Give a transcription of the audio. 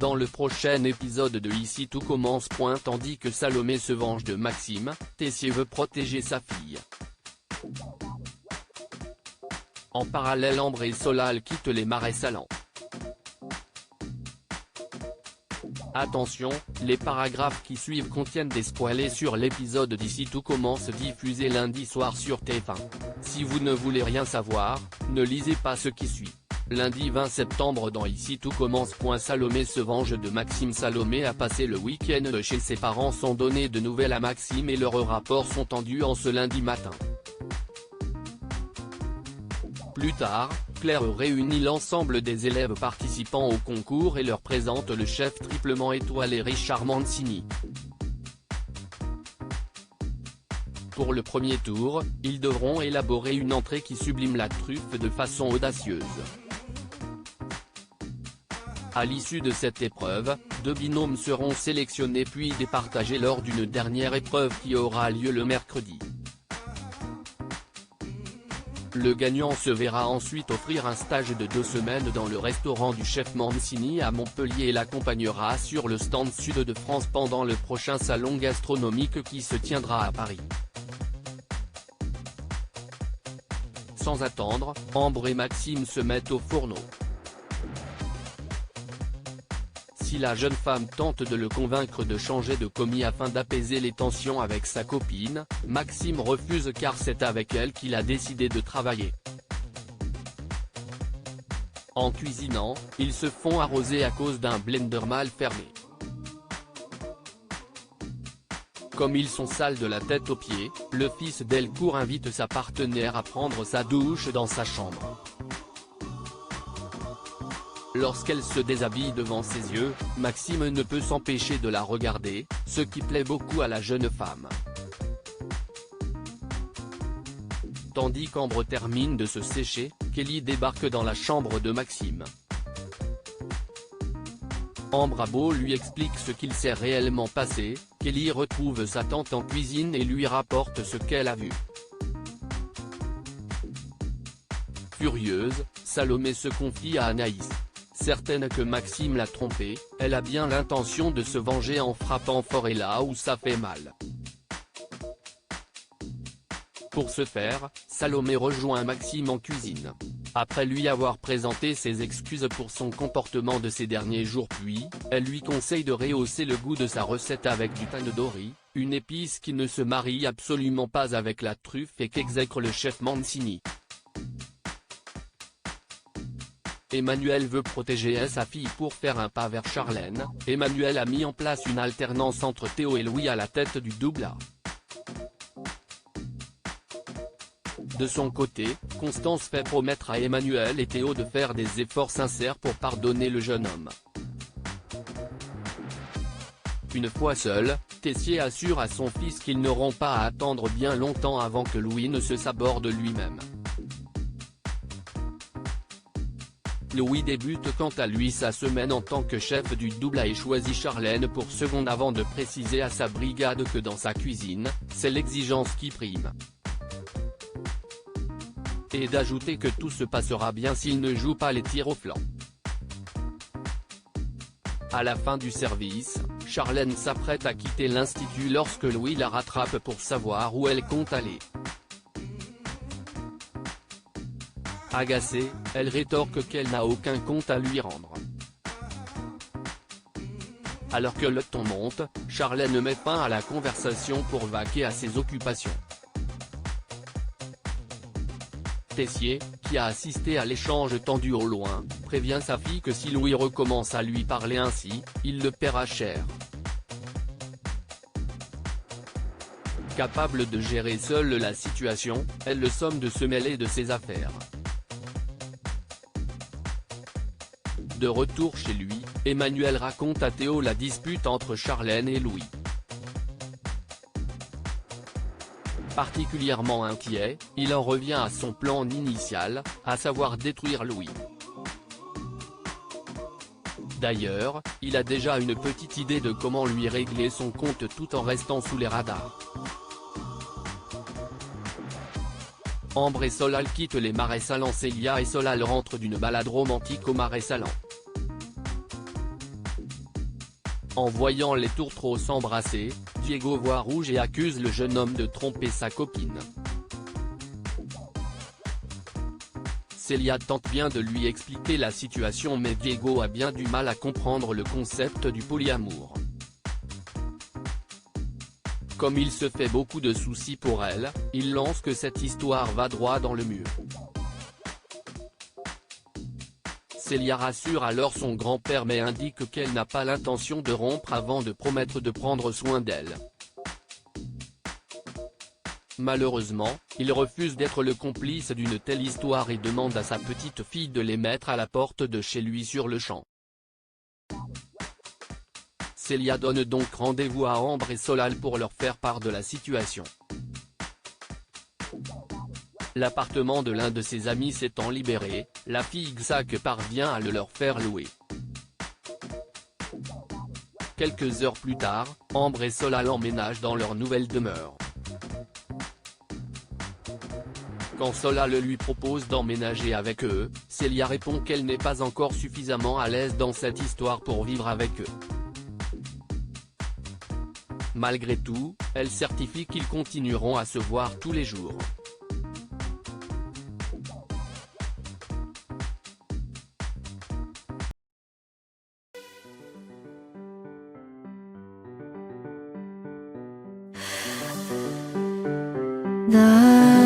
dans le prochain épisode de Ici tout commence. Tandis que Salomé se venge de Maxime, Tessier veut protéger sa fille. En parallèle, Ambre et Solal quittent les marais salants. Attention, les paragraphes qui suivent contiennent des spoilers sur l'épisode d'Ici tout commence diffusé lundi soir sur TF1. Si vous ne voulez rien savoir, ne lisez pas ce qui suit. Lundi 20 septembre dans Ici tout commence. Salomé se venge de Maxime. Salomé a passé le week-end chez ses parents sans donner de nouvelles à Maxime et leurs rapports sont tendus en ce lundi matin. Plus tard, Claire réunit l'ensemble des élèves participant au concours et leur présente le chef triplement étoilé Richard Mancini. Pour le premier tour, ils devront élaborer une entrée qui sublime la truffe de façon audacieuse. À l'issue de cette épreuve, 2 binômes seront sélectionnés puis départagés lors d'une dernière épreuve qui aura lieu le mercredi. Le gagnant se verra ensuite offrir un stage de 2 semaines dans le restaurant du chef Mancini à Montpellier et l'accompagnera sur le stand Sud de France pendant le prochain salon gastronomique qui se tiendra à Paris. Sans attendre, Ambre et Maxime se mettent au fourneau. Si la jeune femme tente de le convaincre de changer de commis afin d'apaiser les tensions avec sa copine, Maxime refuse car c'est avec elle qu'il a décidé de travailler. En cuisinant, ils se font arroser à cause d'un blender mal fermé. Comme ils sont sales de la tête aux pieds, le fils Delcourt invite sa partenaire à prendre sa douche dans sa chambre. Lorsqu'elle se déshabille devant ses yeux, Maxime ne peut s'empêcher de la regarder, ce qui plaît beaucoup à la jeune femme. Tandis qu'Ambre termine de se sécher, Kelly débarque dans la chambre de Maxime. Ambre a beau lui explique ce qu'il s'est réellement passé, Kelly retrouve sa tante en cuisine et lui rapporte ce qu'elle a vu. Furieuse, Salomé se confie à Anaïs. Certaine que Maxime l'a trompée, elle a bien l'intention de se venger en frappant fort et là où ça fait mal. Pour ce faire, Salomé rejoint Maxime en cuisine. Après lui avoir présenté ses excuses pour son comportement de ces derniers jours puis, elle lui conseille de rehausser le goût de sa recette avec du tandoori, une épice qui ne se marie absolument pas avec la truffe et qu'exècre le chef Mancini. Emmanuel veut protéger sa fille pour faire un pas vers Charlène. Emmanuel a mis en place une alternance entre Théo et Louis à la tête du double A. De son côté, Constance fait promettre à Emmanuel et Théo de faire des efforts sincères pour pardonner le jeune homme. Une fois seul, Tessier assure à son fils qu'ils n'auront pas à attendre bien longtemps avant que Louis ne se saborde lui-même. Louis débute quant à lui sa semaine en tant que chef du double A et choisit Charlène pour seconde avant de préciser à sa brigade que dans sa cuisine, c'est l'exigence qui prime. Et d'ajouter que tout se passera bien s'il ne joue pas les tirs au flanc. À la fin du service, Charlène s'apprête à quitter l'institut lorsque Louis la rattrape pour savoir où elle compte aller. Agacée, elle rétorque qu'elle n'a aucun compte à lui rendre. Alors que le ton monte, Charlène met fin à la conversation pour vaquer à ses occupations. Tessier, qui a assisté à l'échange tendu au loin, prévient sa fille que si Louis recommence à lui parler ainsi, il le paiera cher. Capable de gérer seule la situation, elle le somme de se mêler de ses affaires. De retour chez lui, Emmanuel raconte à Théo la dispute entre Charlène et Louis. Particulièrement inquiet, il en revient à son plan initial, à savoir détruire Louis. D'ailleurs, il a déjà une petite idée de comment lui régler son compte tout en restant sous les radars. Ambre et Solal quittent les marais salants. Célia et Solal rentrent d'une balade romantique aux marais salants. En voyant les tourtereaux s'embrasser, Diego voit rouge et accuse le jeune homme de tromper sa copine. Célia tente bien de lui expliquer la situation mais Diego a bien du mal à comprendre le concept du polyamour. Comme il se fait beaucoup de soucis pour elle, il lance que cette histoire va droit dans le mur. Célia rassure alors son grand-père mais indique qu'elle n'a pas l'intention de rompre avant de promettre de prendre soin d'elle. Malheureusement, il refuse d'être le complice d'une telle histoire et demande à sa petite fille de les mettre à la porte de chez lui sur le champ. Célia donne donc rendez-vous à Ambre et Solal pour leur faire part de la situation. L'appartement de l'un de ses amis s'étant libéré, la fille Xac parvient à le leur faire louer. Quelques heures plus tard, Ambre et Solal emménagent dans leur nouvelle demeure. Quand Solal lui propose d'emménager avec eux, Célia répond qu'elle n'est pas encore suffisamment à l'aise dans cette histoire pour vivre avec eux. Malgré tout, elle certifie qu'ils continueront à se voir tous les jours. 나